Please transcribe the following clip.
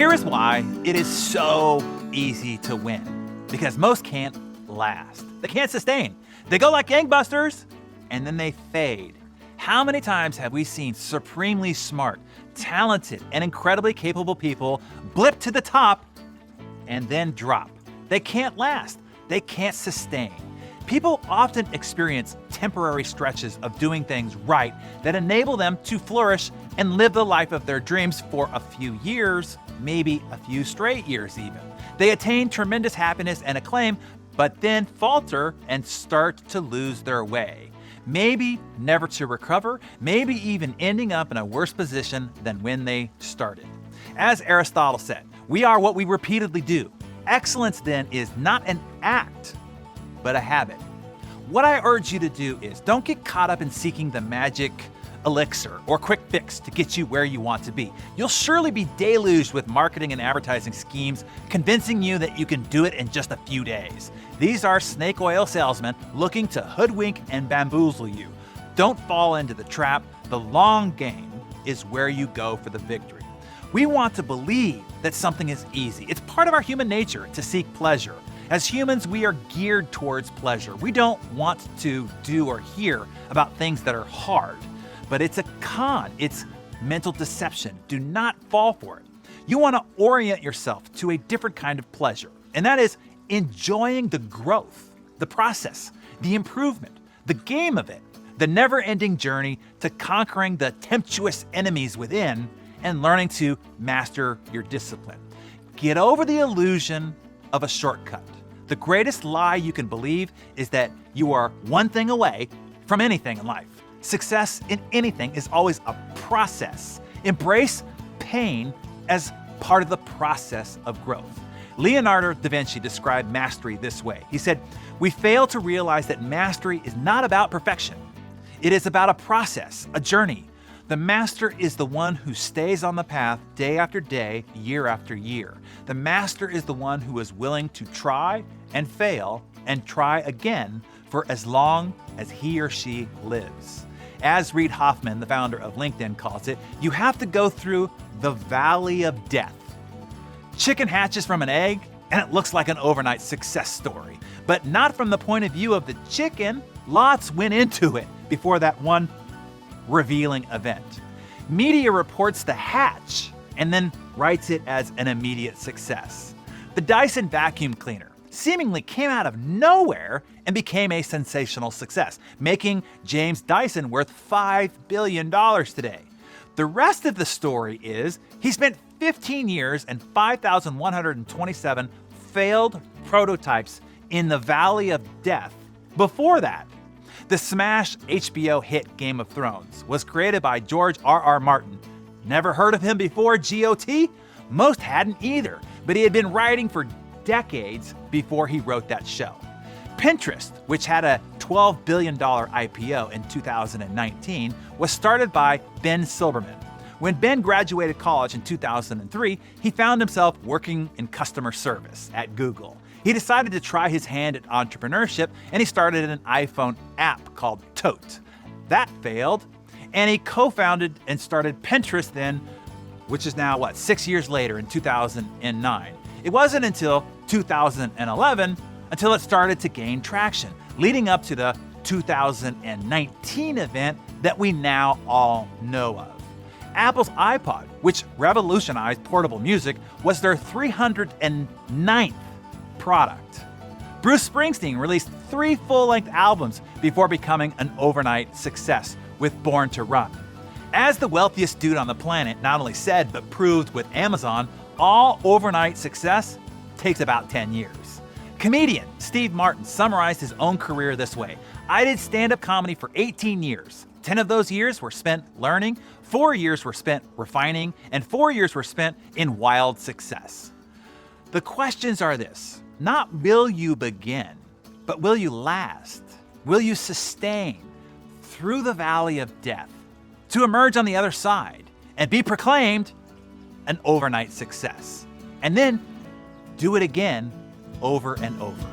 Here is why it is so easy to win. Because most can't last. They can't sustain. They go like gangbusters, and then they fade. How many times have we seen supremely smart, talented, and incredibly capable people blip to the top and then drop? They can't last. They can't sustain. People often experience temporary stretches of doing things right that enable them to flourish and live the life of their dreams for a few years, maybe a few straight years even. They attain tremendous happiness and acclaim, but then falter and start to lose their way. Maybe never to recover, maybe even ending up in a worse position than when they started. As Aristotle said, we are what we repeatedly do. Excellence then is not an act, but a habit. What I urge you to do is don't get caught up in seeking the magic elixir or quick fix to get you where you want to be. You'll surely be deluged with marketing and advertising schemes convincing you that you can do it in just a few days. These are snake oil salesmen looking to hoodwink and bamboozle you. Don't fall into the trap. The long game is where you go for the victory. We want to believe that something is easy. It's part of our human nature to seek pleasure. As humans, we are geared towards pleasure. We don't want to do or hear about things that are hard. But it's a con. It's mental deception. Do not fall for it. You want to orient yourself to a different kind of pleasure, and that is enjoying the growth, the process, the improvement, the game of it, the never-ending journey to conquering the tempestuous enemies within and learning to master your discipline. Get over the illusion of a shortcut. The greatest lie you can believe is that you are one thing away from anything in life. Success in anything is always a process. Embrace pain as part of the process of growth. Leonardo da Vinci described mastery this way. He said, "We fail to realize that mastery is not about perfection. It is about a process, a journey. The master is the one who stays on the path day after day, year after year. The master is the one who is willing to try and fail and try again for as long as he or she lives." As Reid Hoffman, the founder of LinkedIn, calls it, you have to go through the valley of death. Chicken hatches from an egg, and it looks like an overnight success story. But not from the point of view of the chicken. Lots went into it before that one revealing event. Media reports the hatch and then writes it as an immediate success. The Dyson vacuum cleaner seemingly came out of nowhere and became a sensational success, making James Dyson worth $5 billion today. The rest of the story is he spent 15 years and 5,127 failed prototypes in the valley of death. Before that, the smash HBO hit Game of Thrones was created by George R.R. Martin. Never heard of him before GOT? Most hadn't either, but he had been writing for decades before he wrote that show. Pinterest, which had a $12 billion IPO in 2019, was started by Ben Silbermann. When Ben graduated college in 2003, he found himself working in customer service at Google. He decided to try his hand at entrepreneurship, and he started an iPhone app called Tote. That failed, and he co-founded and started Pinterest then, which is now, 6 years later in 2009. It wasn't until 2011 until it started to gain traction, leading up to the 2019 event that we now all know of. Apple's iPod, which revolutionized portable music, was their 309th product. Bruce Springsteen released 3 full-length albums before becoming an overnight success with Born to Run. As the wealthiest dude on the planet not only said but proved with Amazon, all overnight success takes about 10 years. Comedian Steve Martin summarized his own career this way: "I did stand-up comedy for 18 years. 10 of those years were spent learning, 4 years were spent refining, and 4 years were spent in wild success." The questions are this: not will you begin, but will you last? Will you sustain through the valley of death to emerge on the other side and be proclaimed an overnight success? And then do it again over and over.